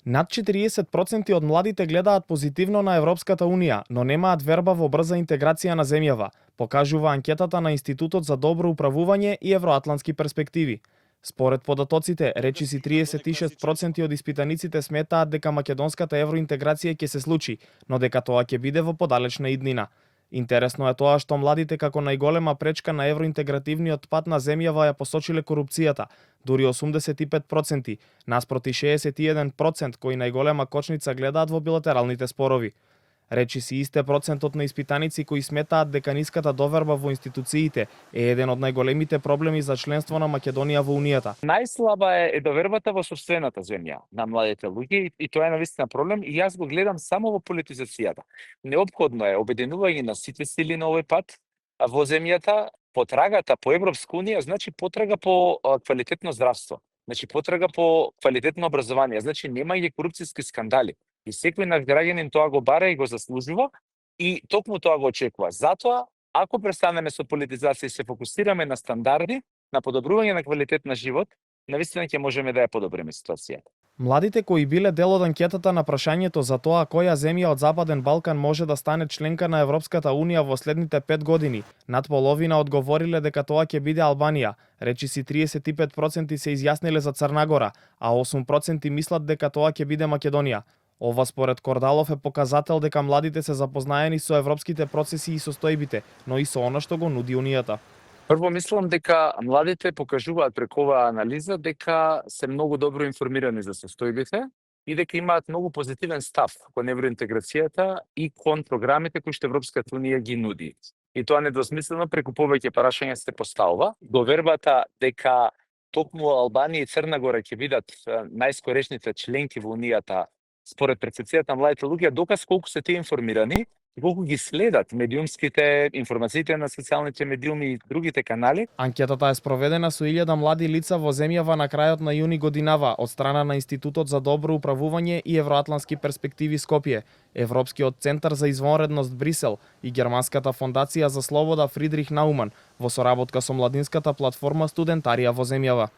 Над 40% од младите гледаат позитивно на Европската Унија, но немаат верба во брза интеграција на земјава, покажува анкетата на Институтот за добро управување и евроатлантски перспективи. Според податоците, речиси 36% од испитаниците сметаат дека македонската евроинтеграција ќе се случи, но дека тоа ќе биде во подалечна иднина. Интересно е тоа што младите како најголема пречка на евроинтегративниот пат на земјава ја посочиле корупцијата, дури 85%, наспроти 61% кои најголема кочница гледаат во билатералните спорови. Речиси исте процентот на испитаници кои сметаат дека ниската доверба во институциите е еден од најголемите проблеми за членство на Македонија во Унијата. Најслаба е довербата во сопствената земја на младите луѓе и тоа е навистина проблем и јас го гледам само во политизацијата. Неопходно е обединување на сите сили на овој пат во земјата, потрагата по Европска Унија, значи потрага по квалитетно здравство, значи потрага по квалитетно образование, значи немање корупцијски скандали. И секој наш граѓанин тоа го бара и го заслужува и токму тоа го очекува. Затоа, ако престанеме со политизација и се фокусираме на стандарди, на подобрување на квалитет на живот, навистина ќе можеме да ја подобриме ситуацијата. Младите кои биле дел од анкетата на прашањето за тоа која земја од Западен Балкан може да стане членка на Европската Унија во следните 5 години, над половина одговориле дека тоа ќе биде Албанија, речиси 35% се изјасниле за Црна Гора, а 8% мислат дека тоа ќе биде Македонија. Ова според Кордалов е показател дека младите се запознаени со европските процеси и состојбите, но и со она што го нуди Унијата. Прво мислам дека младите покажуваат преку оваа анализа дека се многу добро информирани за состојбите и дека имаат многу позитивен став кон евроинтеграцијата и кон програмите кои што Европската Унија ги нуди. И тоа недвосмислено преку повеќе прашања се поставува. Довербата дека токму Албанија и Црна Гора ќе бидат најскорешните членки во Унијата според перцепцијата на младите луѓе, доказ колку се те информирани и колку ги следат медиумските, информациите на социјалните медиуми и другите канали. Анкетата е спроведена со 1000 млади лица во земјава на крајот на јуни годинава од страна на Институтот за добро управување и евроатлантски перспективи Скопје, Европскиот центар за извонредност Брисел и Германската фондација за слобода Фридрих Науман во соработка со младинската платформа Студентарија во земјава.